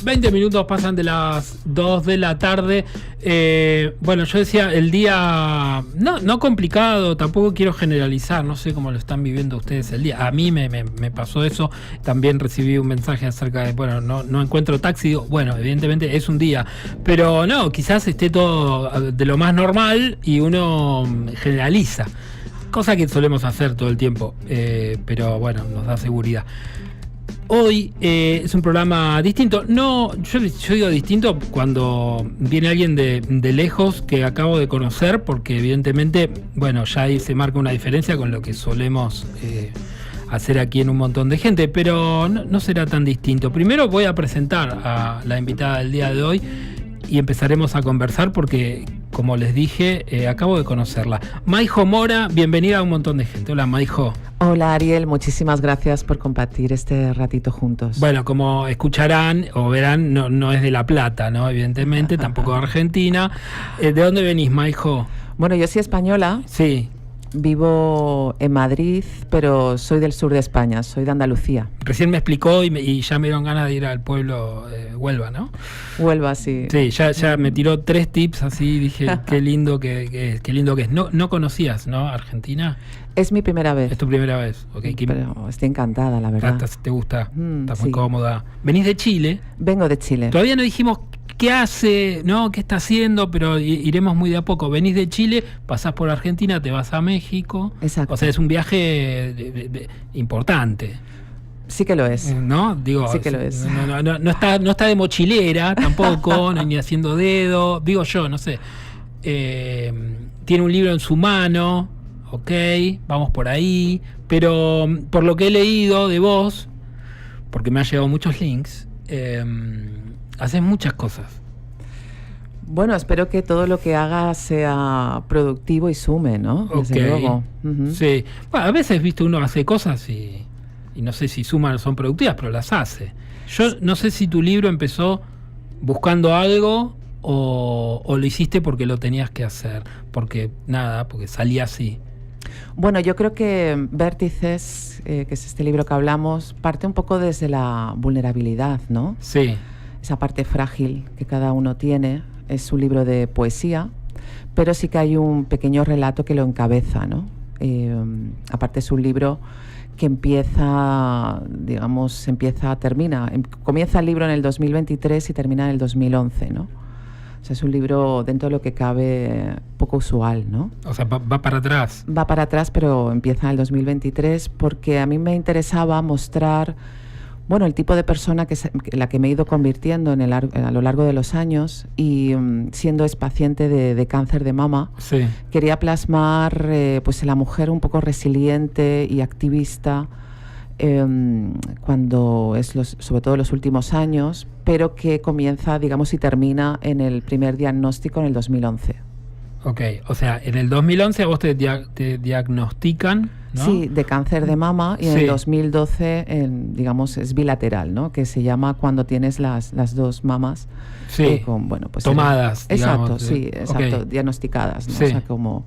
20 minutos pasan de las 2 de la tarde. Bueno, yo decía, el día no complicado, tampoco quiero generalizar, no sé cómo lo están viviendo ustedes el día. A mí me pasó eso, también recibí un mensaje acerca de, bueno, no encuentro taxi. Digo, bueno, evidentemente es un día, pero no, quizás esté todo de lo más normal y uno generaliza, cosa que solemos hacer todo el tiempo, pero bueno, nos da seguridad. Hoy es un programa distinto. No, yo digo distinto cuando viene alguien de lejos que acabo de conocer, porque evidentemente, bueno, ya ahí se marca una diferencia con lo que solemos hacer aquí en Un Montón de Gente, pero no será tan distinto. Primero voy a presentar a la invitada del día de hoy y empezaremos a conversar porque, como les dije, acabo de conocerla. Maijo Mora, bienvenida a Un Montón de Gente. Hola, Maijo. Hola, Ariel, muchísimas gracias por compartir este ratito juntos. Bueno, como escucharán o verán, no es de La Plata, ¿no? Evidentemente, tampoco de Argentina. ¿De dónde venís, Maijo? Bueno, yo soy española. Sí. Vivo en Madrid, pero soy del sur de España, soy de Andalucía. Recién me explicó y ya me dieron ganas de ir al pueblo Huelva, ¿no? Huelva, sí. Sí, ya me tiró 3 tips así, dije, qué lindo que es. No conocías, ¿no? Argentina. Es mi primera vez. Es tu primera vez, ok. Pero estoy encantada, la verdad. ¿Te gusta? Estás muy cómoda. ¿Venís de Chile? Vengo de Chile. Todavía no dijimos qué hace, ¿no? ¿Qué está haciendo? Pero iremos muy de a poco. Venís de Chile, pasás por Argentina, te vas a México. Exacto. O sea, es un viaje importante. Sí que lo es. ¿No? Digo, sí que lo es. No está de mochilera tampoco, ni haciendo dedo. Digo yo, no sé. Tiene un libro en su mano, ok, vamos por ahí. Pero por lo que he leído de vos, porque me han llegado muchos links, haces muchas cosas. Bueno, espero que todo lo que haga sea productivo y sume, ¿no? Desde luego. Uh-huh. Sí. Bueno, a veces, viste, uno hace cosas y no sé si suman o son productivas, pero las hace. Yo no sé si tu libro empezó buscando algo o lo hiciste porque lo tenías que hacer, porque salía así. Bueno, yo creo que Vértices, que es este libro que hablamos, parte un poco desde la vulnerabilidad, ¿no? Sí. Esa parte frágil que cada uno tiene. Es un libro de poesía, pero sí que hay un pequeño relato que lo encabeza, ¿no? Aparte es un libro que comienza el libro en el 2023 y termina en el 2011, ¿no? O sea, es un libro, dentro de lo que cabe, poco usual, ¿no? O sea, va para atrás. Va para atrás, pero empieza en el 2023 porque a mí me interesaba mostrar, bueno, el tipo de persona la que me he ido convirtiendo a lo largo de los años y siendo expaciente de cáncer de mama. Sí. Quería plasmar pues la mujer un poco resiliente y activista cuando sobre todo los últimos años, pero que comienza, digamos, y termina en el primer diagnóstico en el 2011. Ok, o sea, en el 2011 a vos te diagnostican, ¿no? Sí, de cáncer de mama, y en Sí. el 2012, digamos, es bilateral, ¿no? Que se llama cuando tienes las dos mamas Sí. pues tomadas, exacto, digamos. Sí, exacto, Okay. Diagnosticadas, ¿no? Sí. O sea, como...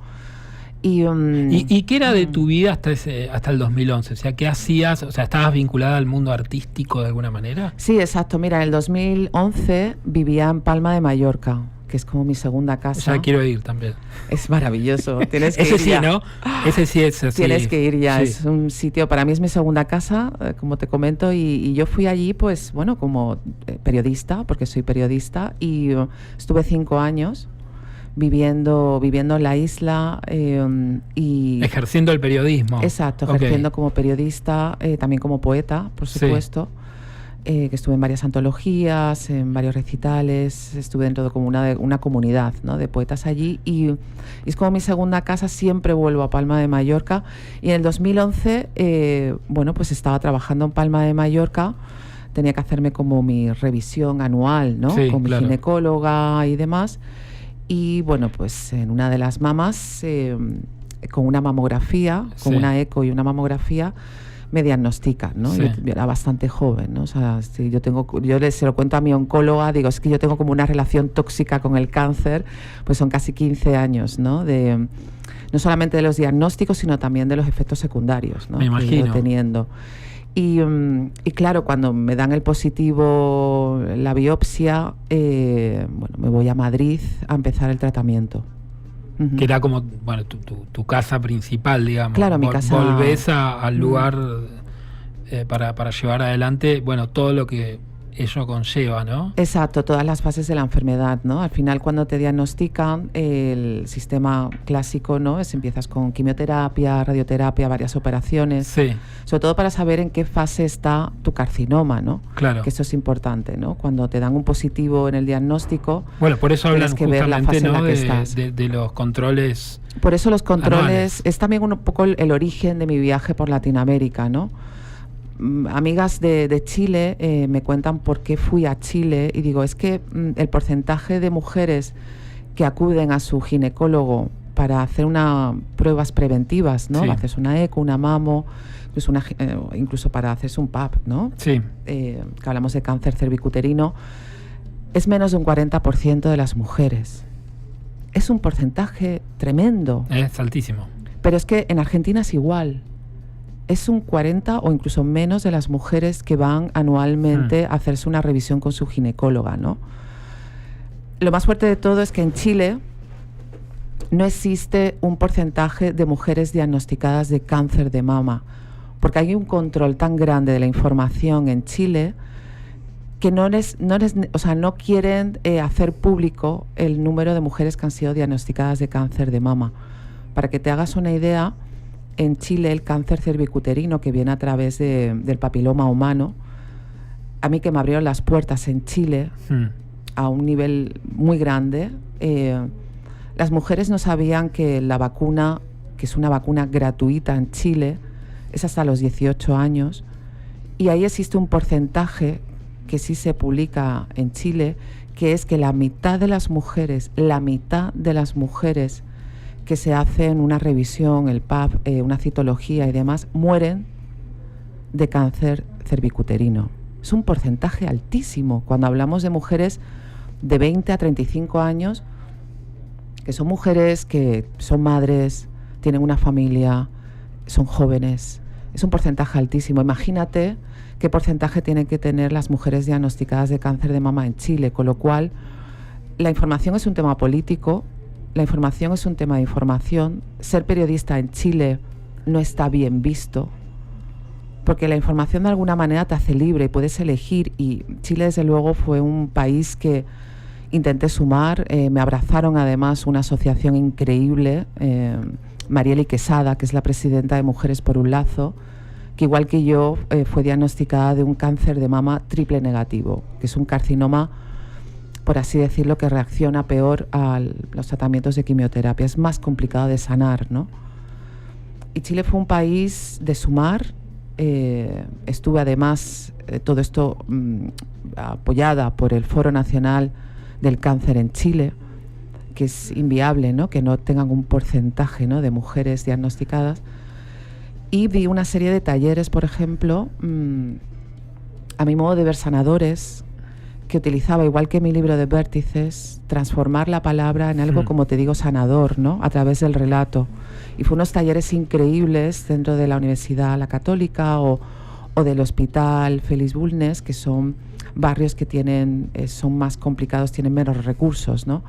¿Y qué era de tu vida hasta el 2011? O sea, ¿qué hacías? O sea, ¿estabas vinculada al mundo artístico de alguna manera? Sí, exacto. Mira, en el 2011 vivía en Palma de Mallorca, que es como mi segunda casa. Ya quiero ir también. Es maravilloso. Tienes que Ese ir sí, ya. ¿no? Ese sí es así. Tienes que ir ya. Sí. Es un sitio, para mí es mi segunda casa, como te comento, y yo fui allí, pues, bueno, como periodista, porque soy periodista, y estuve 5 años viviendo en la isla y... Ejerciendo el periodismo. Exacto, ejerciendo como periodista, también como poeta, por supuesto. Que estuve en varias antologías, en varios recitales, estuve dentro de como una comunidad, ¿no? De poetas allí, y es como mi segunda casa. Siempre vuelvo a Palma de Mallorca, y en el 2011 pues estaba trabajando en Palma de Mallorca, tenía que hacerme como mi revisión anual, ¿no? Sí, con mi claro. ginecóloga y demás, y bueno, pues en una de las mamas, con una mamografía, con una eco y una mamografía, me diagnostican, ¿no? Sí. Yo era bastante joven, ¿no? O sea, si yo se lo cuento a mi oncóloga, digo, es que yo tengo como una relación tóxica con el cáncer, pues son casi 15 años, ¿no? No solamente de los diagnósticos, sino también de los efectos secundarios, ¿no? Me imagino. Que he ido teniendo. Y claro, cuando me dan el positivo, la biopsia, me voy a Madrid a empezar el tratamiento. Que era como, bueno, tu casa principal, digamos. Claro, mi casa. Volvés al lugar para llevar adelante, bueno, todo lo que ello conlleva, ¿no? Exacto, todas las fases de la enfermedad, ¿no? Al final, cuando te diagnostican, el sistema clásico, ¿no? Empiezas con quimioterapia, radioterapia, varias operaciones. Sí. Sobre todo para saber en qué fase está tu carcinoma, ¿no? Claro. Que eso es importante, ¿no? Cuando te dan un positivo en el diagnóstico, bueno, por eso hablan que ver la fase justamente, ¿no? en la que estás. De los controles. Por eso los controles anuales. Es también un poco el origen de mi viaje por Latinoamérica, ¿no? Amigas de Chile me cuentan por qué fui a Chile y digo, es que el porcentaje de mujeres que acuden a su ginecólogo para hacer pruebas preventivas, ¿no? Sí. Haces una eco, una mamo, incluso para hacerse un PAP, ¿no? Sí. Que hablamos de cáncer cervicuterino, es menos de un 40% de las mujeres. Es un porcentaje tremendo. Es altísimo. Pero es que en Argentina es igual. Es un 40 o incluso menos de las mujeres que van anualmente a hacerse una revisión con su ginecóloga, ¿no? Lo más fuerte de todo es que en Chile no existe un porcentaje de mujeres diagnosticadas de cáncer de mama, porque hay un control tan grande de la información en Chile que no quieren hacer público el número de mujeres que han sido diagnosticadas de cáncer de mama. Para que te hagas una idea, en Chile el cáncer cervicuterino, que viene a través del papiloma humano, a mí que me abrieron las puertas en Chile a un nivel muy grande, las mujeres no sabían que la vacuna, que es una vacuna gratuita en Chile, es hasta los 18 años, y ahí existe un porcentaje que sí se publica en Chile, que es que la mitad de las mujeres que se hacen una revisión, el PAP, una citología y demás, mueren de cáncer cervicuterino. Es un porcentaje altísimo cuando hablamos de mujeres de 20 a 35 años, que son mujeres que son madres, tienen una familia, son jóvenes. Es un porcentaje altísimo. Imagínate qué porcentaje tienen que tener las mujeres diagnosticadas de cáncer de mama en Chile, con lo cual la información es un tema político. La información es un tema de información. Ser periodista en Chile no está bien visto, porque la información de alguna manera te hace libre y puedes elegir. Y Chile, desde luego, fue un país que intenté sumar. Me abrazaron además una asociación increíble, Marieli Quesada, que es la presidenta de Mujeres por un Lazo, que igual que yo fue diagnosticada de un cáncer de mama triple negativo, que es un carcinoma, por así decirlo, que reacciona peor a los tratamientos de quimioterapia. Es más complicado de sanar, ¿no? Y Chile fue un país de sumar. Estuve además, todo esto apoyada por el Foro Nacional del Cáncer en Chile, que es inviable, ¿no?, que no tengan un porcentaje, ¿no?, de mujeres diagnosticadas. Y vi una serie de talleres, por ejemplo, a mi modo de ver, sanadores, que utilizaba, igual que mi libro de Vértices, transformar la palabra en algo, como te digo, sanador, ¿no?, a través del relato. Y fue unos talleres increíbles dentro de la Universidad La Católica o del Hospital Félix Bulnes, que son barrios que son más complicados, tienen menos recursos, ¿no?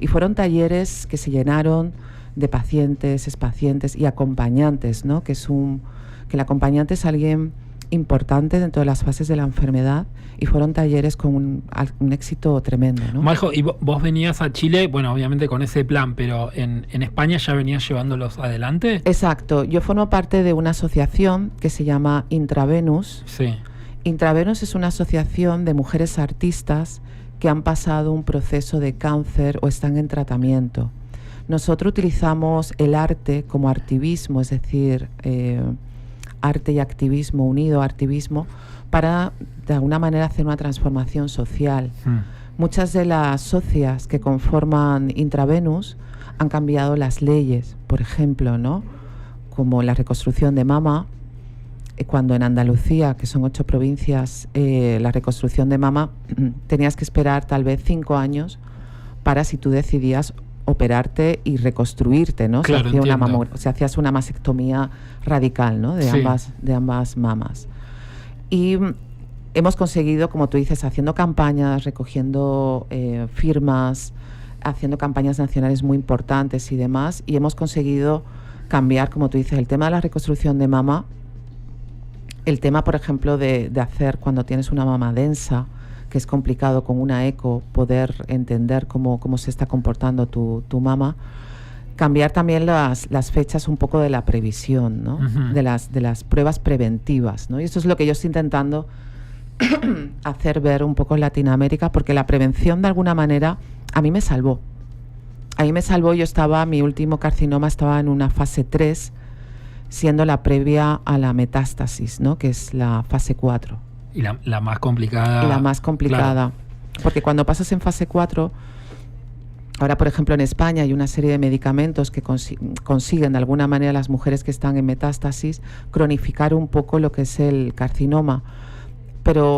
Y fueron talleres que se llenaron de pacientes, expacientes y acompañantes, ¿no?, que el acompañante es alguien importante dentro de las fases de la enfermedad, y fueron talleres con un éxito tremendo, ¿no? Majo, y vos venías a Chile, bueno, obviamente con ese plan, pero en España ya venías llevándolos adelante. Exacto, yo formo parte de una asociación que se llama Intravenus. Sí. Intravenus es una asociación de mujeres artistas que han pasado un proceso de cáncer o están en tratamiento. Nosotros utilizamos el arte como activismo, es decir, arte y activismo unido, activismo, para de alguna manera hacer una transformación social. Muchas de las socias que conforman Intravenus han cambiado las leyes, por ejemplo, ¿no?, como la reconstrucción de mama, cuando en Andalucía, que son 8 provincias, la reconstrucción de mama tenías que esperar tal vez 5 años para, si tú decidías operarte y reconstruirte, ¿no? Claro, se hacías una mastectomía radical, ¿no?, de ambas mamas. Y hemos conseguido, como tú dices, haciendo campañas, recogiendo firmas, haciendo campañas nacionales muy importantes y demás, y hemos conseguido cambiar, como tú dices, el tema de la reconstrucción de mama, el tema, por ejemplo, de hacer cuando tienes una mama densa, que es complicado con una eco poder entender cómo se está comportando tu mama, cambiar también las fechas un poco de la previsión, ¿no? Uh-huh. de las pruebas preventivas, ¿no? Y esto es lo que yo estoy intentando hacer ver un poco en Latinoamérica, porque la prevención de alguna manera a mí me salvó. Mi último carcinoma estaba en una fase 3, siendo la previa a la metástasis, ¿no? Que es la fase 4. Y la más complicada. La más complicada. Claro. Porque cuando pasas en fase 4, ahora por ejemplo en España hay una serie de medicamentos que consiguen de alguna manera las mujeres que están en metástasis cronificar un poco lo que es el carcinoma.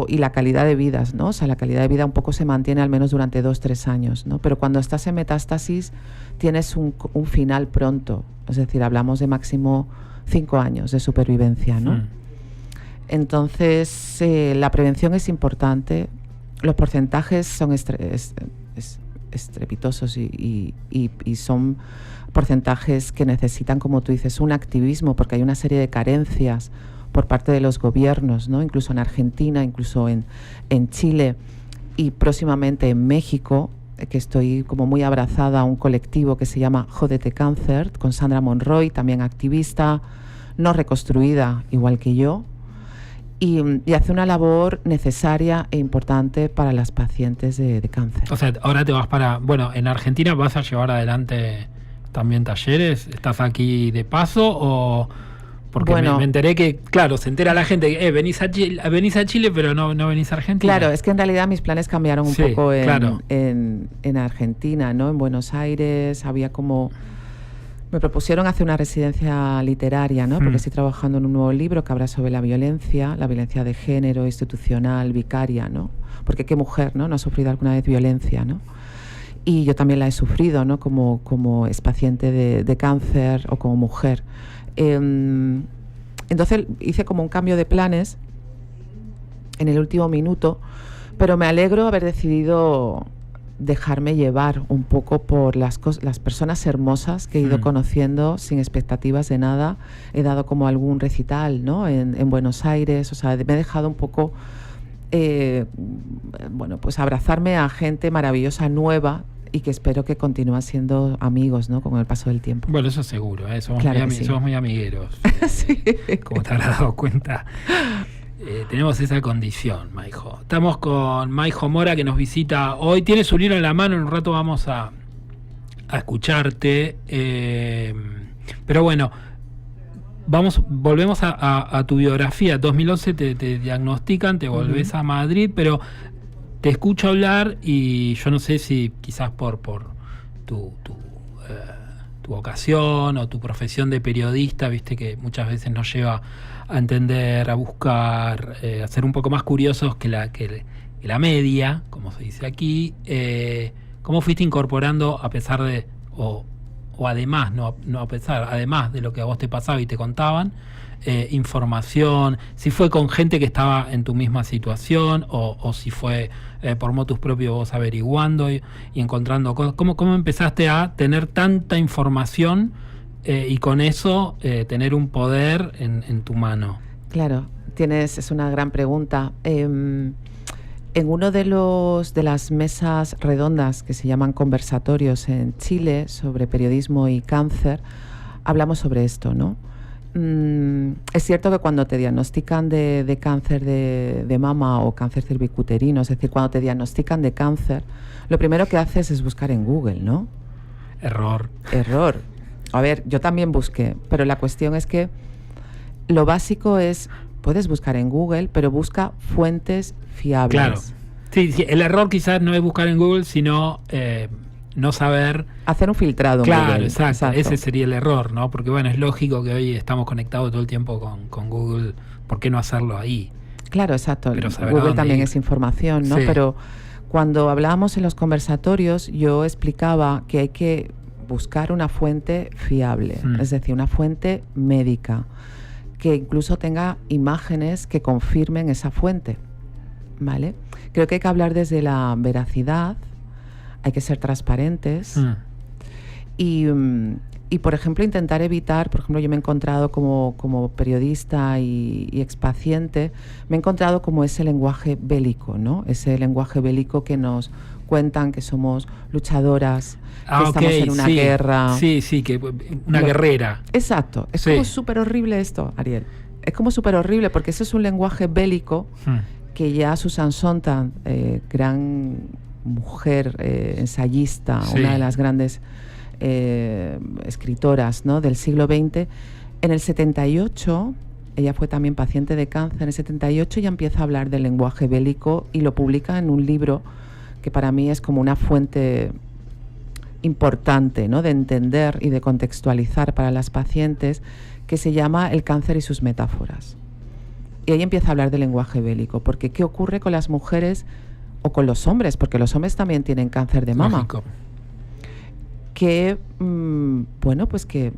Y la calidad de vidas, ¿no? O sea, la calidad de vida un poco se mantiene al menos durante 2-3 años, ¿no? Pero cuando estás en metástasis tienes un final pronto, es decir, hablamos de máximo 5 años de supervivencia, ¿no? Entonces, la prevención es importante, los porcentajes son estrepitosos y son porcentajes que necesitan, como tú dices, un activismo, porque hay una serie de carencias por parte de los gobiernos, ¿no? Incluso en Argentina, incluso en Chile y próximamente en México, que estoy como muy abrazada a un colectivo que se llama Jódete Cáncer, con Sandra Monroy, también activista, no reconstruida, igual que yo, y hace una labor necesaria e importante para las pacientes de cáncer. O sea, ahora te vas en Argentina vas a llevar adelante también talleres, ¿estás aquí de paso o...? Porque me enteré que, claro, se entera la gente que venís a Chile, pero no venís a Argentina. Claro, es que en realidad mis planes cambiaron un poco en Argentina, ¿no? En Buenos Aires había como... Me propusieron hacer una residencia literaria, ¿no? Porque estoy trabajando en un nuevo libro que habla sobre la violencia de género, institucional, vicaria, ¿no? Porque qué mujer, ¿no? No ha sufrido alguna vez violencia, ¿no? Y yo también la he sufrido, ¿no? Como expaciente de cáncer o como mujer. Entonces hice como un cambio de planes en el último minuto, pero me alegro haber decidido dejarme llevar un poco por las personas hermosas que he ido conociendo sin expectativas de nada. He dado como algún recital, ¿no? en Buenos Aires, o sea, me he dejado un poco pues abrazarme a gente maravillosa nueva y que espero que continúen siendo amigos, ¿no? Con el paso del tiempo. Bueno, eso seguro, somos, claro somos muy amigueros. Sí. Como te habrás dado cuenta. Tenemos esa condición, Maijo. Estamos con Maijo Mora, que nos visita hoy. Tiene su libro en la mano, en un rato vamos a escucharte. Pero bueno, volvemos a tu biografía. 2011 te diagnostican, te volvés a Madrid, pero te escucho hablar y yo no sé si quizás por tu vocación o tu profesión de periodista, viste que muchas veces nos lleva a entender, a buscar, a ser un poco más curiosos que la media, como se dice aquí. ¿Cómo fuiste incorporando a pesar de, o además, no a pesar, además de lo que a vos te pasaba y te contaban, información, si fue con gente que estaba en tu misma situación o si fue por motus propios vos averiguando y encontrando cosas? ¿Cómo empezaste a tener tanta información y con eso tener un poder en tu mano? Claro, es una gran pregunta. En uno de las mesas redondas que se llaman conversatorios en Chile sobre periodismo y cáncer, hablamos sobre esto, ¿no? Es cierto que cuando te diagnostican de cáncer de mama o cáncer cervicuterino, es decir, cuando te diagnostican de cáncer, lo primero que haces es buscar en Google, ¿no? Error. A ver, yo también busqué, pero la cuestión es que lo básico es, puedes buscar en Google, pero busca fuentes fiables. Claro. Sí, el error quizás no es buscar en Google, sino no saber... Hacer un filtrado. Claro, exacto. Ese sería el error, ¿no? Porque bueno, es lógico que hoy estamos conectados todo el tiempo con Google. ¿Por qué no hacerlo ahí? Claro, exacto. Google también es información, ¿no? Sí. Pero cuando hablábamos en los conversatorios, yo explicaba que hay que buscar una fuente fiable, es decir, una fuente médica, que incluso tenga imágenes que confirmen esa fuente, ¿vale? Creo que hay que hablar desde la veracidad, hay que ser transparentes y, por ejemplo, intentar evitar, por ejemplo, yo me he encontrado como periodista y expaciente, me he encontrado como ese lenguaje bélico, ¿no? Ese lenguaje bélico que nos cuentan que somos luchadoras, que estamos en una guerra. Sí, que una guerrera. Exacto. Es como súper horrible esto, Ariel. Es como súper horrible porque eso es un lenguaje bélico que ya Susan Sontag, gran mujer ensayista, una de las grandes escritoras, ¿no?, del siglo XX, en el 78, ella fue también paciente de cáncer, en el 78 ya empieza a hablar del lenguaje bélico y lo publica en un libro que para mí es como una fuente importante, ¿no?, de entender y de contextualizar para las pacientes, que se llama El cáncer y sus metáforas. Y ahí empieza a hablar del lenguaje bélico, porque ¿qué ocurre con las mujeres o con los hombres? Porque los hombres también tienen cáncer de mama. Lógico. Que, bueno, pues ¿qué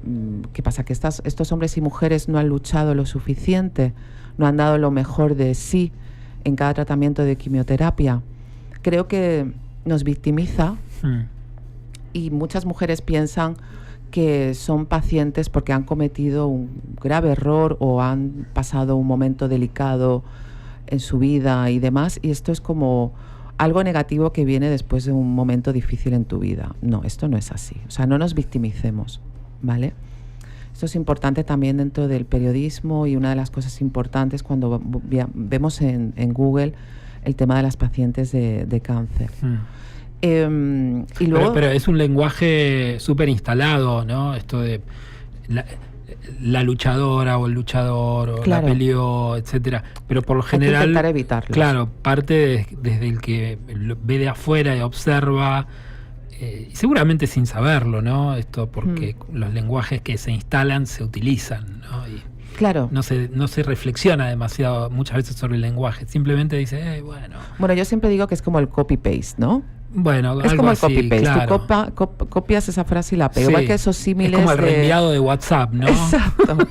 pasa? Que estos hombres y mujeres no han luchado lo suficiente, no han dado lo mejor de sí en cada tratamiento de quimioterapia. Creo que nos victimiza y muchas mujeres piensan que son pacientes porque han cometido un grave error o han pasado un momento delicado en su vida y demás, y esto es como algo negativo que viene después de un momento difícil en tu vida. No, esto no es así. O sea, no nos victimicemos, ¿vale? Esto es importante también dentro del periodismo, y una de las cosas importantes cuando vemos en Google el tema de las pacientes de cáncer. Y luego, pero es un lenguaje súper instalado, ¿no? Esto de la luchadora o el luchador, o la peleó, etcétera. Pero por lo general, hay que intentar evitarlo. Claro, parte desde el que ve de afuera y observa, y seguramente sin saberlo, ¿no? Esto porque los lenguajes que se instalan se utilizan, ¿no? Y claro. No se reflexiona demasiado muchas veces sobre el lenguaje. Simplemente dice, bueno. Bueno, yo siempre digo que es como el copy-paste, ¿no? Bueno, es como el copy-paste. Claro. Tú copias esa frase y la pegas. Igual que esos símiles. Es como el reenviado de WhatsApp, ¿no?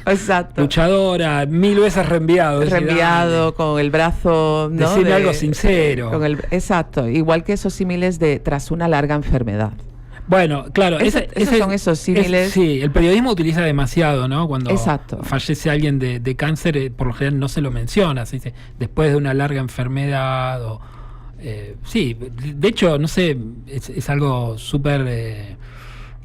Exacto. Luchadora, 1000 veces reenviado. Reenviado, con el brazo, ¿no? Decirme algo sincero. Exacto. Igual que esos símiles de tras una larga enfermedad. Bueno, claro, esos son esos símiles. Sí, el periodismo utiliza demasiado, ¿no? Cuando fallece alguien de cáncer, por lo general no se lo menciona, se dice después de una larga enfermedad o... sí, de hecho, no sé, es algo súper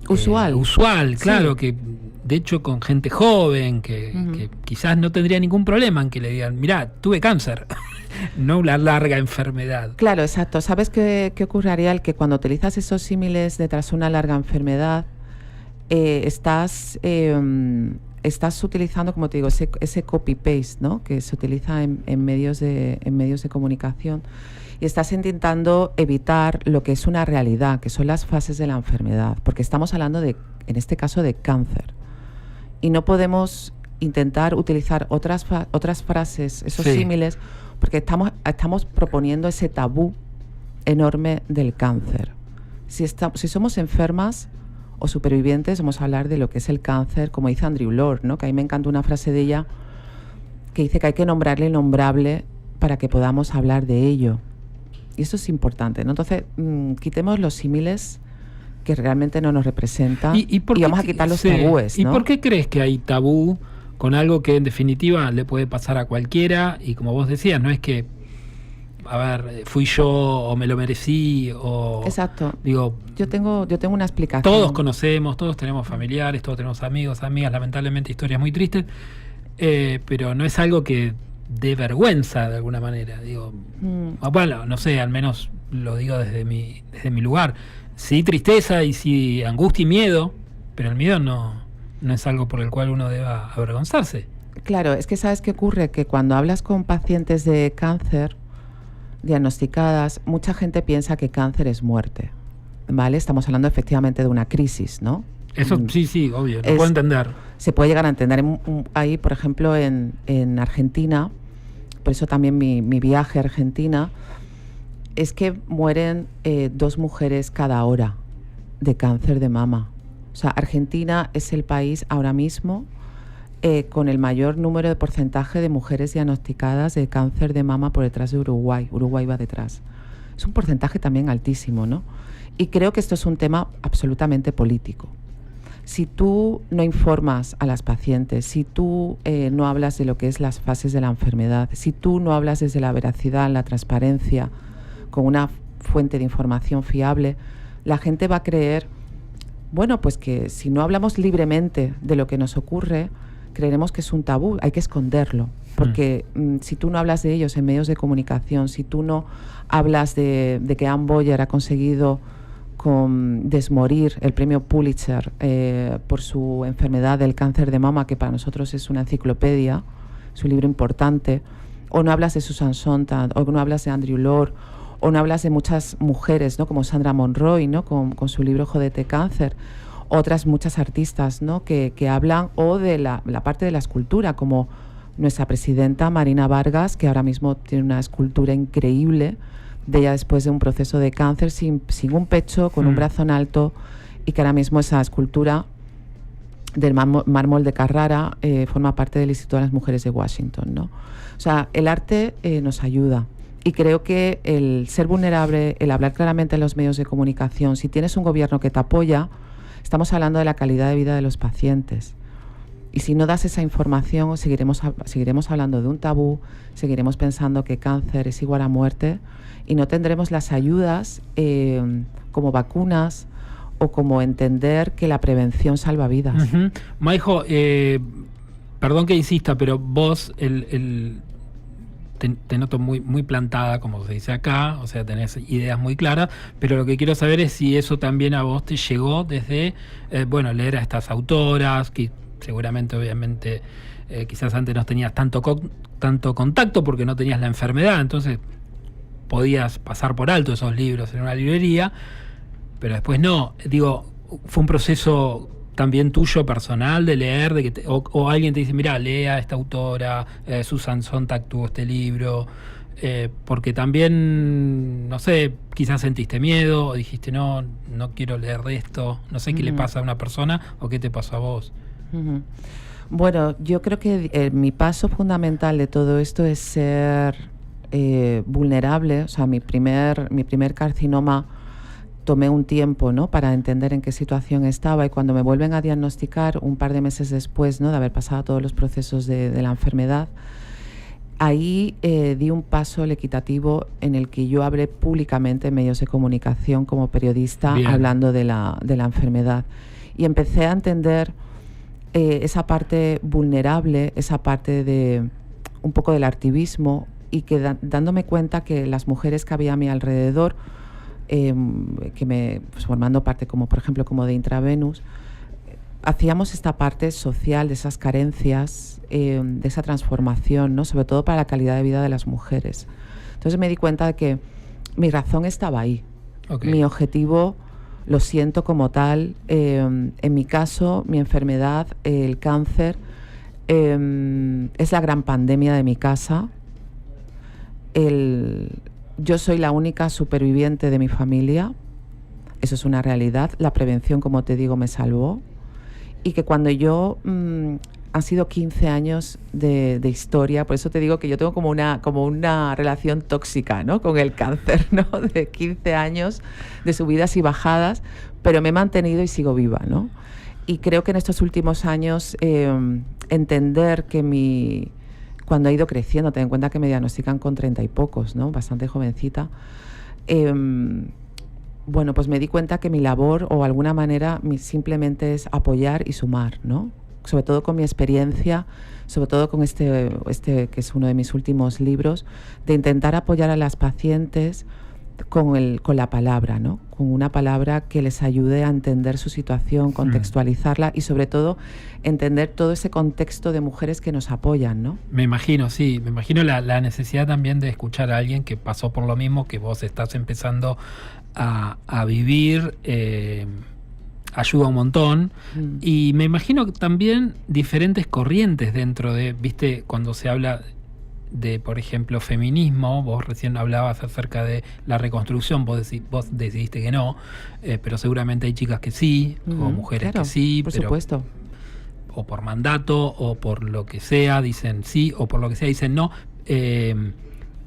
usual, claro, que de hecho con gente joven que quizás no tendría ningún problema en que le digan, mirá, tuve cáncer, no una larga enfermedad. Claro, exacto. ¿Sabes qué ocurre, Ariel? Que cuando utilizas esos símiles de tras una larga enfermedad, estás utilizando, como te digo, ese copy-paste, ¿no?, que se utiliza en medios de comunicación. Y estás intentando evitar lo que es una realidad, que son las fases de la enfermedad, porque estamos hablando en este caso, de cáncer. Y no podemos intentar utilizar otras frases, esos símiles, porque estamos proponiendo ese tabú enorme del cáncer. Si somos enfermas o supervivientes, vamos a hablar de lo que es el cáncer, como dice Andrew Lord, ¿no?, que a mí me encanta una frase de ella que dice que hay que nombrarle el nombrable para que podamos hablar de ello. Y esto es importante, ¿no? Entonces, quitemos los símiles que realmente no nos representan y vamos a quitar los tabúes, ¿no? ¿Y por qué crees que hay tabú con algo que en definitiva le puede pasar a cualquiera? Y como vos decías, no es que, a ver, fui yo o me lo merecí o... Exacto. Digo, yo tengo una explicación. Todos conocemos, todos tenemos familiares, todos tenemos amigos, amigas, lamentablemente historias muy tristes, pero no es algo que de vergüenza de alguna manera, digo, bueno, no sé, al menos lo digo desde mi lugar, sí tristeza y sí angustia y miedo, pero el miedo no es algo por el cual uno deba avergonzarse. Claro, es que ¿sabes qué ocurre? Que cuando hablas con pacientes de cáncer diagnosticadas, mucha gente piensa que cáncer es muerte, ¿vale? Estamos hablando efectivamente de una crisis, ¿no? Eso sí, obvio, lo puedo entender. Se puede llegar a entender. Ahí, por ejemplo, en Argentina, por eso también mi viaje a Argentina, es que mueren 2 mujeres cada hora de cáncer de mama. O sea, Argentina es el país ahora mismo con el mayor número de porcentaje de mujeres diagnosticadas de cáncer de mama por detrás de Uruguay. Uruguay va detrás. Es un porcentaje también altísimo, ¿no? Y creo que esto es un tema absolutamente político. Si tú no informas a las pacientes, si tú no hablas de lo que es las fases de la enfermedad, si tú no hablas desde la veracidad, la transparencia, con una fuente de información fiable, la gente va a creer, bueno, pues que si no hablamos libremente de lo que nos ocurre, creeremos que es un tabú, hay que esconderlo. Porque si tú no hablas de ellos en medios de comunicación, si tú no hablas de que Anne Boyer ha conseguido desmorir el premio Pulitzer por su enfermedad del cáncer de mama, que para nosotros es una enciclopedia, es un libro importante, o no hablas de Susan Sontag, o no hablas de Andrew Lord, o no hablas de muchas mujeres, ¿no? Como Sandra Monroy, ¿no? con su libro Jódete Cáncer, otras muchas artistas, ¿no? que hablan, o de la parte de la escultura, como nuestra presidenta Marina Vargas, que ahora mismo tiene una escultura increíble de ella después de un proceso de cáncer, sin un pecho, con un brazo en alto, y que ahora mismo esa escultura del mármol de Carrara forma parte del Instituto de las Mujeres de Washington, ¿no? O sea, el arte nos ayuda, y creo que el ser vulnerable, el hablar claramente en los medios de comunicación, si tienes un gobierno que te apoya, estamos hablando de la calidad de vida de los pacientes. Y si no das esa información, seguiremos hablando de un tabú, seguiremos pensando que cáncer es igual a muerte, y no tendremos las ayudas como vacunas o como entender que la prevención salva vidas. Uh-huh. Maijo, perdón que insista, pero vos te noto muy plantada, como se dice acá, o sea, tenés ideas muy claras, pero lo que quiero saber es si eso también a vos te llegó desde, leer a estas autoras, que seguramente, obviamente, quizás antes no tenías tanto contacto porque no tenías la enfermedad, entonces podías pasar por alto esos libros en una librería, pero después no. Digo, fue un proceso también tuyo personal de leer, de que o alguien te dice, mira, lea a esta autora, Susan Sontag tuvo este libro, porque también, no sé, quizás sentiste miedo o dijiste, no quiero leer de esto, no sé qué le pasa a una persona o qué te pasó a vos. Bueno, yo creo que mi paso fundamental de todo esto es ser vulnerable. O sea, mi primer carcinoma tomé un tiempo, ¿no?, para entender en qué situación estaba, y cuando me vuelven a diagnosticar un par de meses después, ¿no?, de haber pasado todos los procesos de la enfermedad, ahí di un paso equitativo en el que yo hablé públicamente en medios de comunicación como periodista. Bien. Hablando de la enfermedad, y empecé a entender esa parte vulnerable, esa parte de un poco del activismo, y que dándome cuenta que las mujeres que había a mi alrededor, formando parte, como por ejemplo como de Intravenus, hacíamos esta parte social de esas carencias, de esa transformación, ¿no?, sobre todo para la calidad de vida de las mujeres. Entonces me di cuenta de que mi razón estaba ahí. Okay. Mi objetivo lo siento como tal. En mi caso, mi enfermedad, el cáncer, es la gran pandemia de mi casa. Yo soy la única superviviente de mi familia, eso es una realidad. La prevención, como te digo, me salvó, y que cuando yo han sido 15 años de historia, por eso te digo que yo tengo como una relación tóxica, ¿no?, con el cáncer, ¿no?, de 15 años de subidas y bajadas, pero me he mantenido y sigo viva, ¿no? Y creo que en estos últimos años entender que cuando he ido creciendo, ten en cuenta que me diagnostican con 30 y pocos, ¿no?, bastante jovencita, pues me di cuenta que mi labor, o de alguna manera, simplemente es apoyar y sumar, ¿no? Sobre todo con mi experiencia, sobre todo con este que es uno de mis últimos libros, de intentar apoyar a las pacientes con la palabra, ¿no?, con una palabra que les ayude a entender su situación, contextualizarla, y sobre todo entender todo ese contexto de mujeres que nos apoyan, ¿no? Me imagino la necesidad también de escuchar a alguien que pasó por lo mismo que vos estás empezando a vivir, ayuda un montón. Y me imagino también diferentes corrientes dentro de, viste, cuando se habla de, por ejemplo, feminismo, vos recién hablabas acerca de la reconstrucción, vos decidiste que no, pero seguramente hay chicas que sí, o mujeres, claro, que sí, por supuesto. o por mandato o por lo que sea dicen sí o por lo que sea dicen no.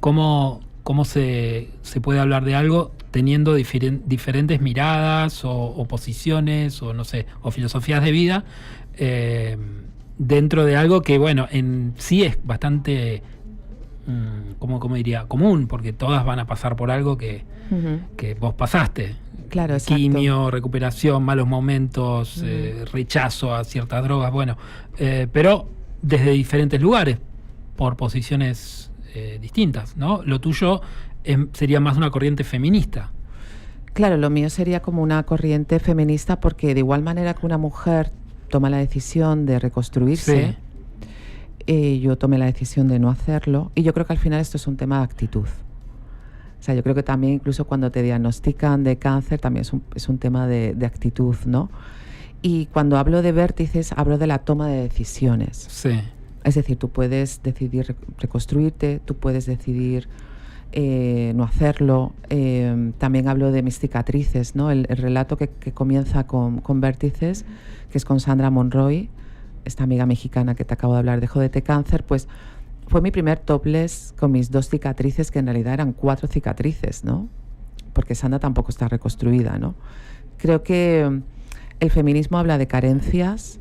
¿Cómo se puede hablar de algo teniendo diferentes miradas o posiciones o no sé, o filosofías de vida dentro de algo que, bueno, en sí es bastante, ¿cómo diría? Común, porque todas van a pasar por algo que vos pasaste. Claro, exacto. Quimio, recuperación, malos momentos, rechazo a ciertas drogas, bueno, pero desde diferentes lugares, por posiciones distintas, ¿no? Lo tuyo sería más una corriente feminista. Claro, lo mío sería como una corriente feminista porque de igual manera que una mujer toma la decisión de reconstruirse, yo tomé la decisión de no hacerlo, y yo creo que al final esto es un tema de actitud. O sea, yo creo que también incluso cuando te diagnostican de cáncer también es un tema de actitud, ¿no? Y cuando hablo de vértices, hablo de la toma de decisiones. Sí. Es decir, tú puedes decidir reconstruirte, tú puedes decidir no hacerlo. También hablo de mis cicatrices, ¿no? El relato que comienza con vértices, que es con Sandra Monroy, esta amiga mexicana que te acabo de hablar de Jódete Cáncer, pues fue mi primer topless con mis 2 cicatrices, que en realidad eran 4 cicatrices, ¿no? Porque Sandra tampoco está reconstruida, ¿no? Creo que el feminismo habla de carencias.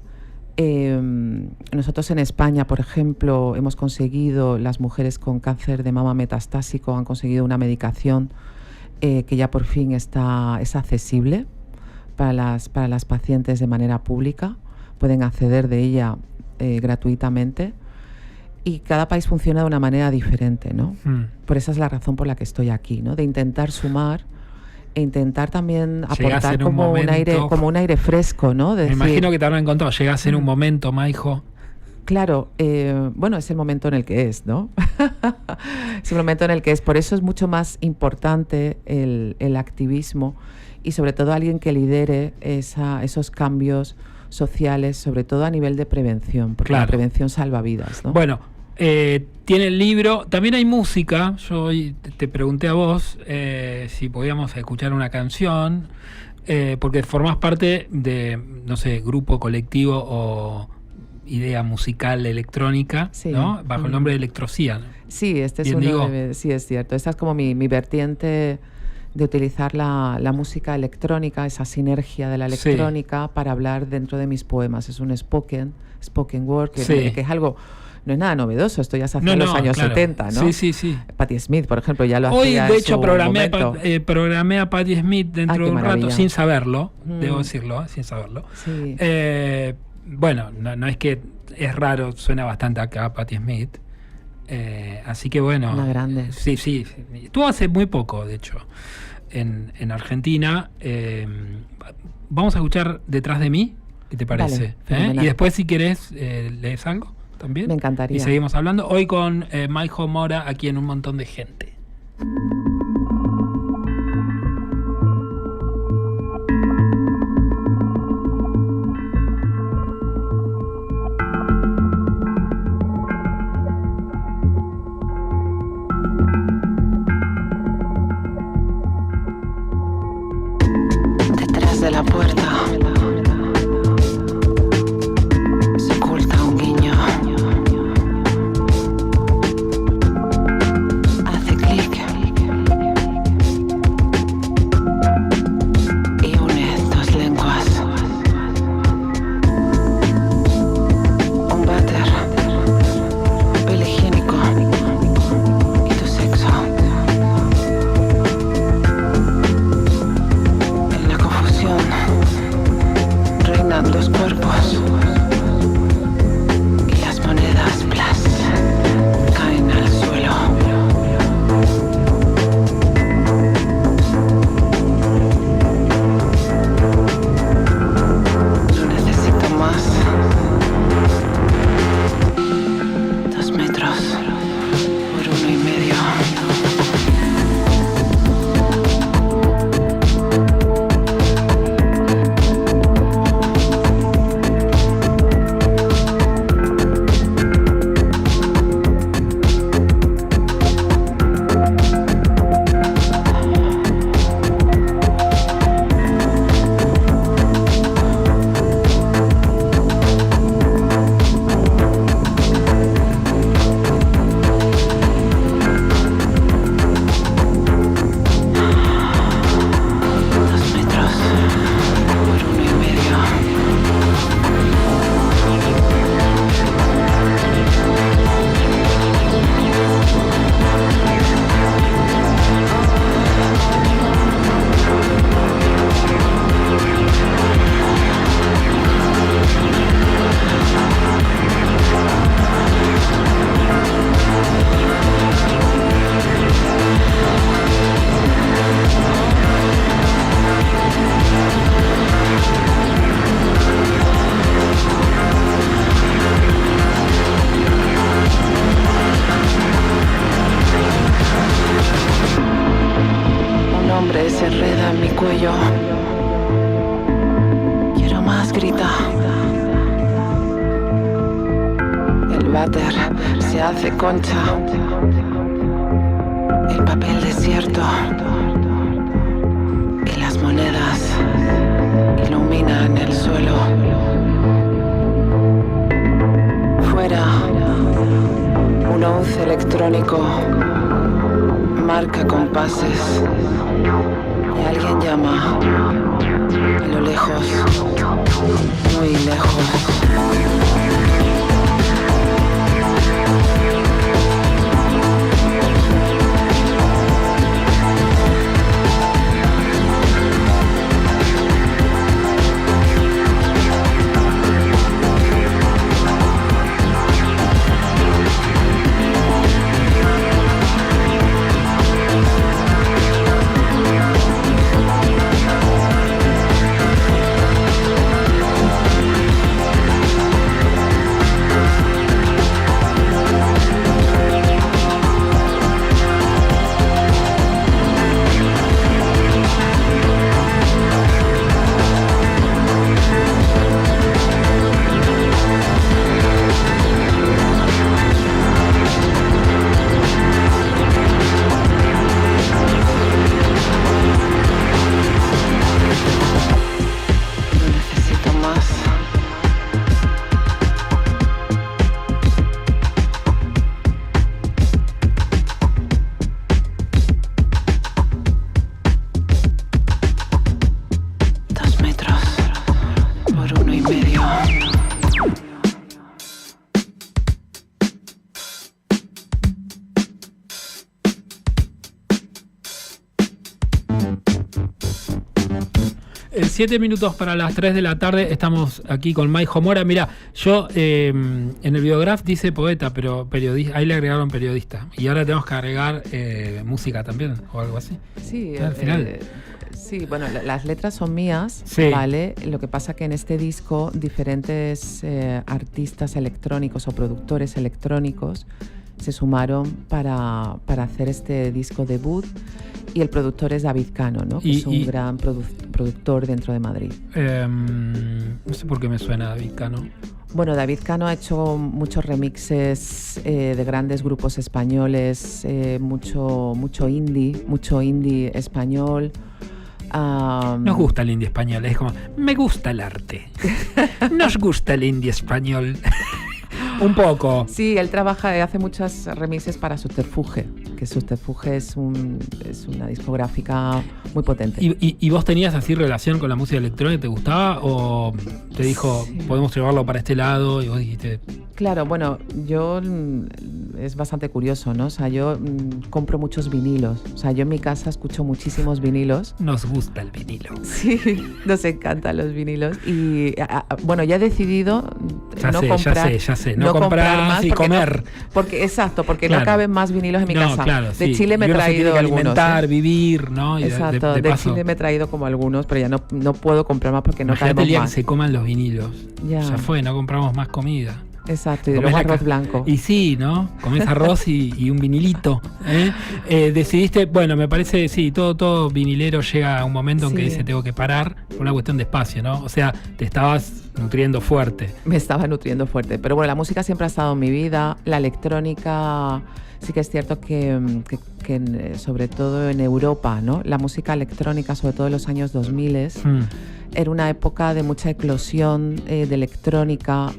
Nosotros en España, por ejemplo, hemos conseguido, las mujeres con cáncer de mama metastásico han conseguido una medicación que ya por fin es accesible para las pacientes de manera pública, pueden acceder de ella gratuitamente, y cada país funciona de una manera diferente, ¿no? Por esa es la razón por la que estoy aquí, ¿no? De intentar sumar e intentar también aportar como un aire fresco, ¿no? Me imagino que te habrán encontrado, llegás en un momento, Maijo. Claro, bueno, es el momento en el que es, ¿no? Es el momento en el que es. Por eso es mucho más importante el activismo, y sobre todo alguien que lidere esos cambios sociales, sobre todo a nivel de prevención, porque la prevención salva vidas, ¿no? Bueno, tiene el libro, también hay música. Yo hoy te pregunté a vos si podíamos escuchar una canción, porque formás parte de, no sé, grupo, colectivo o idea musical electrónica, sí, ¿no? Bajo el nombre de Electrocía, ¿no? Sí, este es sí, es cierto. Esta es como mi vertiente de utilizar la música electrónica, esa sinergia de la electrónica, sí, para hablar dentro de mis poemas. Es un spoken word, que es algo, no es nada novedoso, esto ya se hace en los años 70, ¿no? Sí. Patti Smith, por ejemplo, ya lo hoy, hacía. Hoy, de hecho, programé a Patti Smith dentro de un rato, sin saberlo, debo decirlo, sin saberlo. Sí. Bueno, no es que es raro, suena bastante acá a Patti Smith. Así que bueno. Una grande. Sí. Estuvo hace muy poco, de hecho, en Argentina. Vamos a escuchar Detrás de mí, ¿qué te parece? Y después, si querés, lees algo también. Me encantaría. Y seguimos hablando. Hoy con Maijo Mora, aquí en Un Montón de Gente. De la puerta se oculta un guiño, hace que en mi cuello. Quiero más, grita. El váter se hace concha. El papel desierto. Y las monedas iluminan el suelo. Fuera, un once electrónico marca compases y alguien llama a lo lejos, muy lejos. 7 minutos para las 3 de la tarde, estamos aquí con Maijo Mora. Mira, yo en el Biograph dice poeta, pero periodista, ahí le agregaron periodista. Y ahora tenemos que agregar música también, o algo así. Sí, al final. Sí, bueno, las letras son mías, sí. ¿Vale? Lo que pasa que en este disco diferentes artistas electrónicos o productores electrónicos se sumaron para hacer este disco debut. Y el productor es David Cano, ¿no? Que es un gran productor dentro de Madrid. No sé por qué me suena David Cano. Bueno, David Cano ha hecho muchos remixes de grandes grupos españoles, mucho indie español. Nos gusta el indie español, es como, me gusta el arte. Nos gusta el indie español. Un poco. Sí, él hace muchas remixes para Subterfuge, que Subterfuge es una discográfica muy potente. ¿Y vos tenías así relación con la música electrónica? ¿Te gustaba? ¿O te dijo, sí, podemos llevarlo para este lado? Y vos dijiste... Claro, bueno, es bastante curioso, ¿no? O sea, yo compro muchos vinilos. O sea, yo en mi casa escucho muchísimos vinilos. Nos gusta el vinilo. Sí, nos encantan los vinilos. Y bueno, ya he decidido no comprar. Ya sé. No comprar más y comer. Exacto, porque claro, no caben más vinilos en mi casa. Claro, de sí. Chile me he traído algunos. Alimentar, vivir, ¿no? Y exacto, de Chile me he traído como algunos, pero ya no puedo comprar más porque no caben más. Que se coman los vinilos. Ya fue, no compramos más comida. Exacto, y luego arroz blanco. Y sí, ¿no? Comés arroz y un vinilito. Decidiste, bueno, me parece, sí, todo vinilero llega a un momento en que dice, tengo que parar, por una cuestión de espacio, ¿no? O sea, te estabas nutriendo fuerte. Me estaba nutriendo fuerte, pero bueno, la música siempre ha estado en mi vida, la electrónica... Sí que es cierto que sobre todo en Europa, ¿no? La música electrónica, sobre todo en los años 2000, era una época de mucha eclosión de electrónica,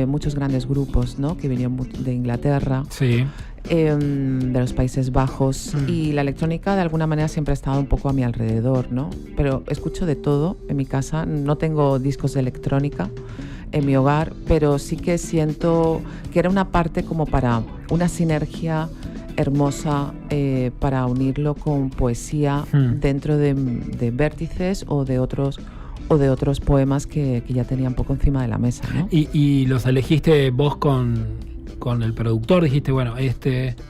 muchos grandes grupos, ¿no? Que venían de Inglaterra, sí, de los Países Bajos, y la electrónica de alguna manera siempre ha estado un poco a mi alrededor, ¿no? Pero escucho de todo en mi casa, no tengo discos de electrónica en mi hogar, pero sí que siento que era una parte como para una sinergia hermosa para unirlo con poesía dentro de vértices o de otros poemas que ya tenía un poco encima de la mesa, ¿no? ¿Y los elegiste vos con con el productor dijiste, bueno,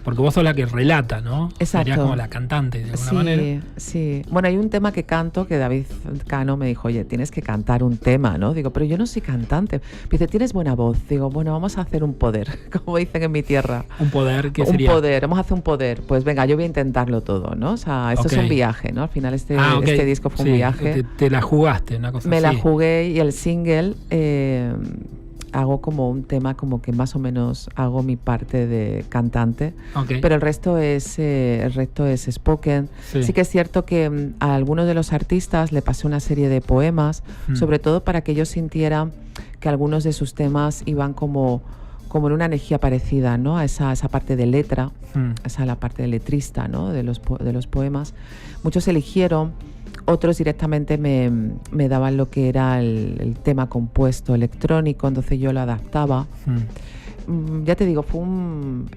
porque vos sos la que relata, ¿no? Exacto. Serías como la cantante de alguna manera. Sí. Bueno, hay un tema que canto que David Cano me dijo, oye, tienes que cantar un tema, ¿no? Digo, pero yo no soy cantante. Me dice, tienes buena voz. Digo, bueno, vamos a hacer un poder, como dicen en mi tierra. ¿Un poder? ¿Qué sería? Un poder, vamos a hacer un poder. Pues venga, yo voy a intentarlo todo, ¿no? O sea, esto es un viaje, ¿no? Al final este disco fue un viaje. Te la jugaste, una cosa así. Me la jugué y el single... hago como un tema como que más o menos hago mi parte de cantante, pero el resto es spoken. Sí que es cierto que a algunos de los artistas le pasé una serie de poemas, sobre todo para que ellos sintieran que algunos de sus temas iban como en una energía parecida, ¿no? A esa parte de letra, la parte de letrista, ¿no? de los poemas. Muchos eligieron, otros directamente me daban lo que era el tema compuesto electrónico, entonces yo lo adaptaba. Ya te digo,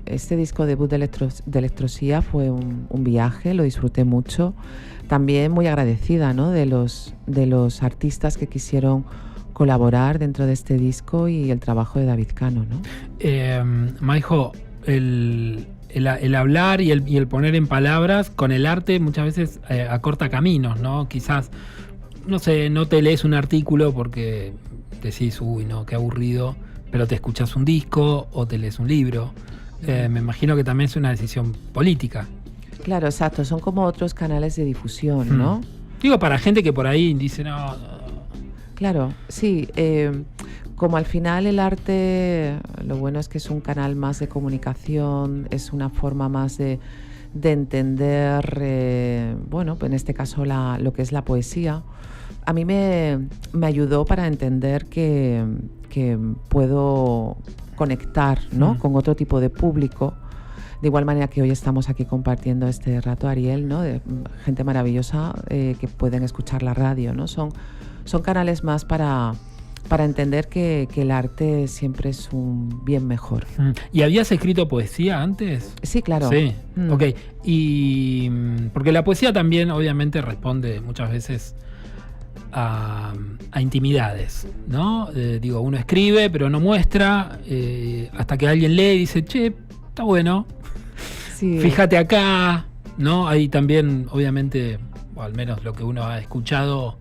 este disco debut de Electrosía fue un viaje, lo disfruté mucho. También muy agradecida, ¿no? de los artistas que quisieron colaborar dentro de este disco y el trabajo de David Cano, ¿no? Maijo, el hablar y el poner en palabras con el arte muchas veces acorta caminos, ¿no? Quizás, no sé, no te lees un artículo porque decís, uy, no, qué aburrido, pero te escuchas un disco o te lees un libro. Me imagino que también es una decisión política. Claro, exacto, son como otros canales de difusión, ¿no? Digo, para gente que por ahí dice, no. Claro, sí. Como al final el arte, lo bueno es que es un canal más de comunicación, es una forma más de entender, bueno, en este caso lo que es la poesía. A mí me ayudó para entender que puedo conectar, ¿no? con otro tipo de público. De igual manera que hoy estamos aquí compartiendo este rato, Ariel, ¿no? De gente maravillosa que pueden escuchar la radio, ¿no? Son canales más para entender que el arte siempre es un bien mejor. ¿Y habías escrito poesía antes? Sí, claro. Sí, ok. Y porque la poesía también obviamente responde muchas veces a intimidades, ¿no? Digo, uno escribe pero no muestra, hasta que alguien lee y dice, che, está bueno, sí. Fíjate acá, ¿no? Ahí también obviamente, o al menos lo que uno ha escuchado,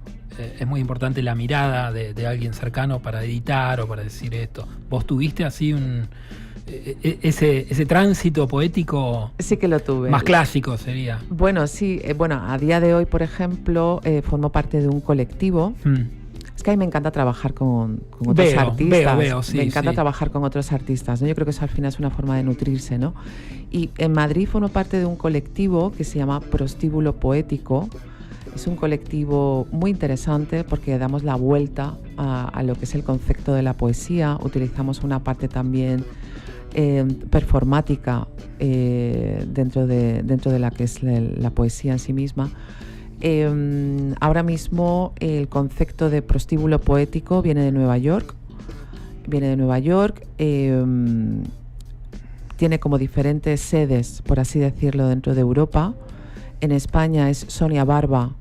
es muy importante la mirada de alguien cercano para editar o para decir esto. ¿Vos tuviste así ese tránsito poético? Sí que lo tuve. Más clásico sería. Bueno, sí. A día de hoy, por ejemplo, formo parte de un colectivo. Es que a mí me encanta trabajar con otros artistas. Sí, me encanta trabajar con otros artistas, ¿no? Yo creo que eso al final es una forma de nutrirse, ¿no? Y en Madrid formo parte de un colectivo que se llama Prostíbulo Poético. Es un colectivo muy interesante porque damos la vuelta a lo que es el concepto de la poesía. Utilizamos una parte también performática dentro de la que es la poesía en sí misma. Ahora mismo el concepto de prostíbulo poético viene de Nueva York. Tiene como diferentes sedes, por así decirlo, dentro de Europa. En España es Sonia Barba,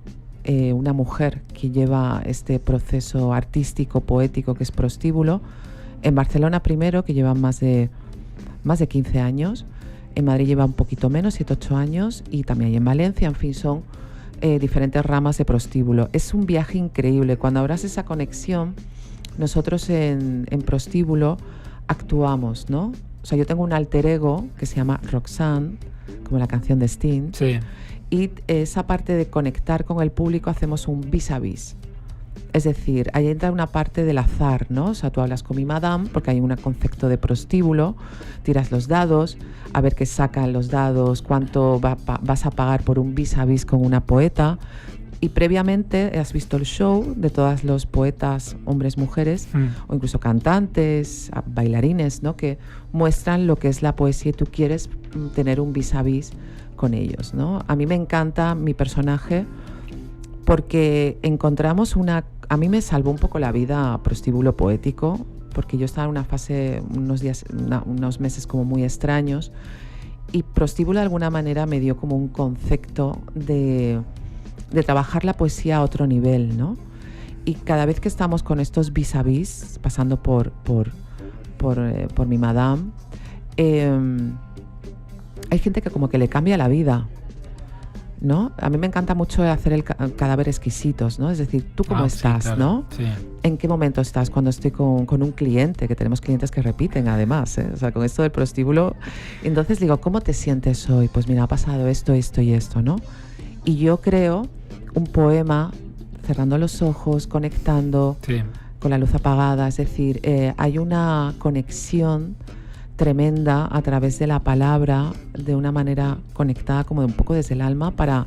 una mujer que lleva este proceso artístico, poético que es prostíbulo. En Barcelona primero, que llevan más de 15 años. En Madrid lleva un poquito menos, 7-8 años. Y también hay en Valencia, en fin, son diferentes ramas de prostíbulo. Es un viaje increíble. Cuando abras esa conexión, nosotros en prostíbulo actuamos, ¿no? O sea, yo tengo un alter ego que se llama Roxanne, como la canción de Sting. Sí. Y esa parte de conectar con el público hacemos un vis a vis. Es decir, ahí entra una parte del azar, ¿no? O sea, tú hablas con mi madame porque hay un concepto de prostíbulo, tiras los dados, a ver qué sacan los dados, cuánto vas a pagar por un vis a vis con una poeta. Y previamente has visto el show de todos los poetas, hombres, mujeres, o incluso cantantes, bailarines, ¿no? Que muestran lo que es la poesía y tú quieres tener un vis a vis con ellos, ¿no? A mí me encanta mi personaje porque encontramos a mí me salvó un poco la vida prostíbulo poético, porque yo estaba en una fase, unos meses como muy extraños, y prostíbulo de alguna manera me dio como un concepto de trabajar la poesía a otro nivel, ¿no? Y cada vez que estamos con estos vis a vis, pasando por mi madame, hay gente que como que le cambia la vida, ¿no? A mí me encanta mucho hacer el cadáver exquisitos, ¿no? Es decir, ¿tú cómo estás, sí, claro, no? Sí. ¿En qué momento estás? Cuando estoy con un cliente, que tenemos clientes que repiten además, ¿eh? O sea, con esto del prostíbulo. Entonces digo, ¿cómo te sientes hoy? Pues mira, ha pasado esto, esto y esto, ¿no? Y yo creo un poema cerrando los ojos, conectando con la luz apagada. Es decir, hay una conexión tremenda a través de la palabra, de una manera conectada como de un poco desde el alma, para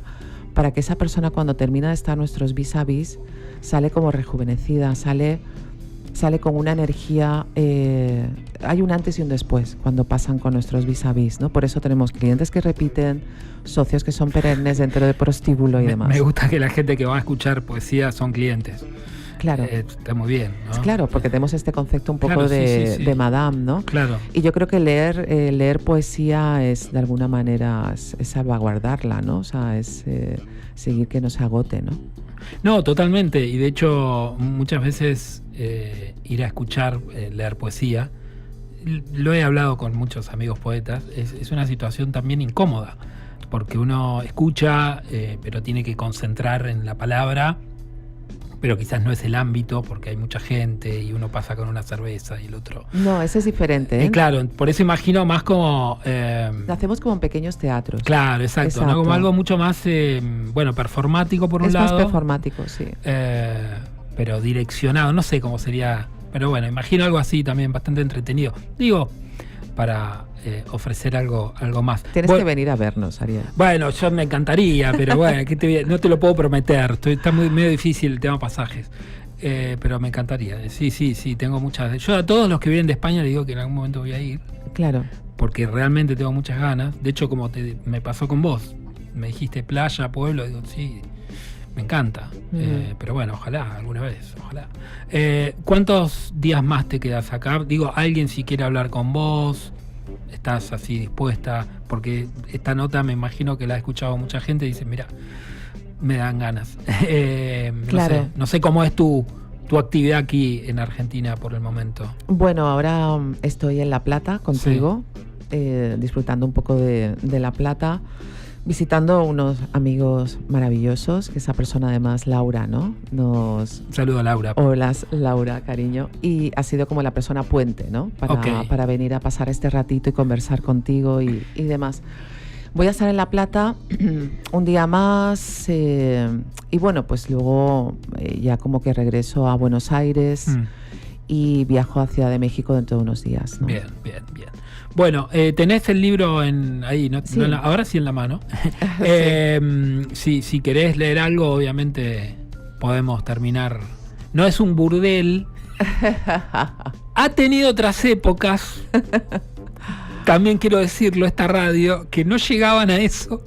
que esa persona, cuando termina de estar nuestros vis-a-vis, sale como rejuvenecida, sale con una energía. Hay un antes y un después cuando pasan con nuestros vis-a-vis, ¿no? Por eso tenemos clientes que repiten, socios que son perennes dentro de prostíbulo y demás. Me gusta que la gente que va a escuchar poesía son clientes. Claro. Está muy bien, ¿no? Claro, porque tenemos este concepto un poco de madame, ¿no? Claro. Y yo creo que leer poesía es, de alguna manera, es salvaguardarla, ¿no? O sea, es seguir que no se agote, ¿no? No, totalmente. Y de hecho, muchas veces ir a escuchar, leer poesía, lo he hablado con muchos amigos poetas, es una situación también incómoda, porque uno escucha, pero tiene que concentrar en la palabra, pero quizás no es el ámbito porque hay mucha gente y uno pasa con una cerveza y el otro. No, ese es diferente, ¿eh? Claro, por eso imagino más como... Lo hacemos como en pequeños teatros. Claro, exacto. ¿No? Como algo mucho más, performático por un lado. Es más performático, sí. Pero direccionado, no sé cómo sería. Pero bueno, imagino algo así también, bastante entretenido. Digo, para ofrecer algo más. Tienes que venir a vernos, Ariel. Bueno, yo me encantaría, pero bueno, no te lo puedo prometer. Está medio difícil el tema pasajes. Pero me encantaría. Sí, tengo muchas. Yo a todos los que vienen de España les digo que en algún momento voy a ir. Claro. Porque realmente tengo muchas ganas. De hecho, como me pasó con vos, me dijiste playa, pueblo, digo, sí, me encanta. Pero bueno, ojalá, alguna vez, ojalá. ¿Cuántos días más te quedas acá? Digo, alguien si quiere hablar con vos, ¿estás así dispuesta? Porque esta nota me imagino que la ha escuchado mucha gente y dice, mira, me dan ganas. Claro. No sé cómo es tu actividad aquí en Argentina por el momento. Bueno, ahora estoy en La Plata contigo, disfrutando un poco de La Plata, visitando unos amigos maravillosos, que esa persona además, Laura, ¿no? Saludo a Laura. Hola, Laura, cariño. Y ha sido como la persona puente, ¿no? Para venir a pasar este ratito y conversar contigo y demás. Voy a estar en La Plata un día más y bueno, pues luego ya como que regreso a Buenos Aires y viajo a Ciudad de México dentro de unos días, ¿no? Bien. Bueno, tenés el libro ahí, ¿no? Sí. Ahora sí en la mano. Si querés leer algo, obviamente podemos terminar. No es un burdel. Ha tenido otras épocas, también quiero decirlo, esta radio, que no llegaban a eso,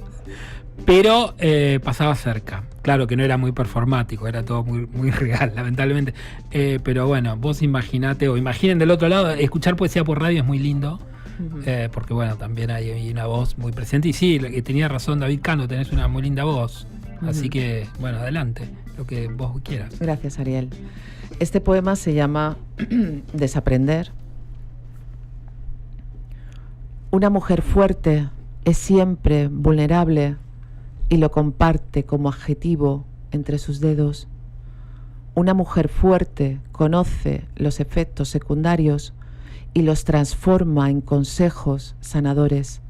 pero pasaba cerca. Claro que no era muy performático, era todo muy, muy real, lamentablemente. Pero bueno, vos imaginate, o imaginen del otro lado, escuchar poesía por radio es muy lindo. Porque bueno, también hay una voz muy presente y sí, tenía razón David Cano, tenés una muy linda voz, así que bueno, adelante, lo que vos quieras. Gracias, Ariel. Este poema se llama Desaprender. Una mujer fuerte es siempre vulnerable y lo comparte como adjetivo entre sus dedos. Una mujer fuerte conoce los efectos secundarios y los transforma en consejos sanadores.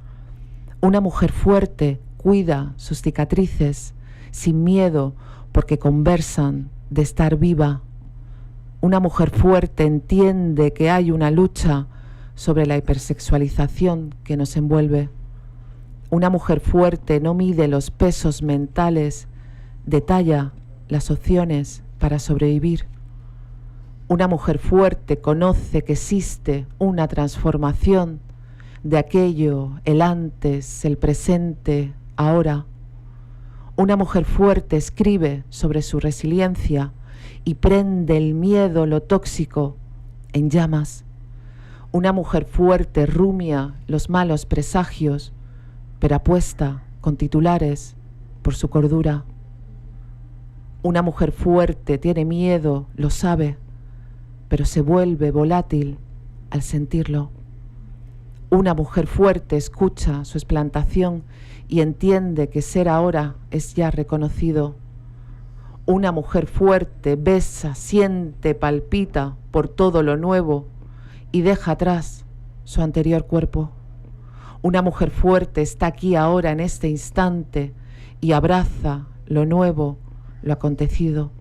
Una mujer fuerte cuida sus cicatrices sin miedo porque conversan de estar viva. Una mujer fuerte entiende que hay una lucha sobre la hipersexualización que nos envuelve. Una mujer fuerte no mide los pesos mentales, detalla las opciones para sobrevivir. Una mujer fuerte conoce que existe una transformación de aquello, el antes, el presente, ahora. Una mujer fuerte escribe sobre su resiliencia y prende el miedo, lo tóxico, en llamas. Una mujer fuerte rumia los malos presagios, pero apuesta con titulares por su cordura. Una mujer fuerte tiene miedo, lo sabe, pero se vuelve volátil al sentirlo. Una mujer fuerte escucha su explantación y entiende que ser ahora es ya reconocido. Una mujer fuerte besa, siente, palpita por todo lo nuevo y deja atrás su anterior cuerpo. Una mujer fuerte está aquí ahora en este instante y abraza lo nuevo, lo acontecido.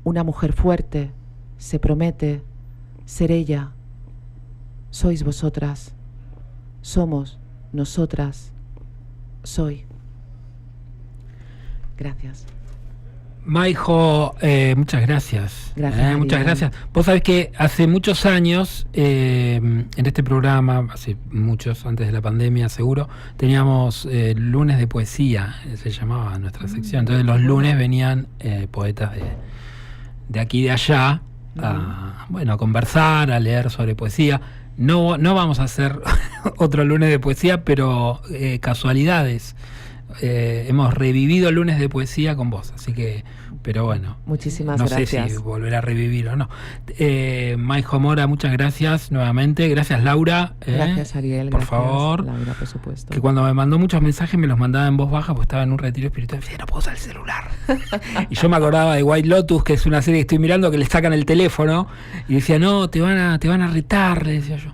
Una mujer fuerte se promete ser ella. Sois vosotras, somos nosotras, soy. Gracias. Maijo, muchas gracias. Gracias, muchas gracias. Vos sabés que hace muchos años, en este programa, hace muchos, antes de la pandemia seguro, teníamos lunes de poesía, se llamaba nuestra sección. Entonces los lunes venían poetas de aquí y de allá a conversar, a leer sobre poesía. No vamos a hacer otro lunes de poesía, pero casualidades. Hemos revivido lunes de poesía con vos, así que, pero bueno, muchísimas gracias. No sé si volverá a revivir o no. Maijo Mora, muchas gracias nuevamente. Gracias, Laura. Gracias, Ariel. Por gracias, favor. Laura, por supuesto. Que cuando me mandó muchos mensajes me los mandaba en voz baja porque estaba en un retiro espiritual. Y decía, no puedo usar el celular. Y yo me acordaba de White Lotus, que es una serie que estoy mirando, que le sacan el teléfono y decía, no, te van a retar, le decía yo.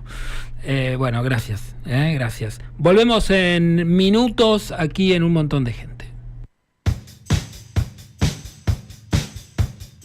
Bueno, gracias, gracias. Volvemos en minutos aquí en Un Montón de Gente.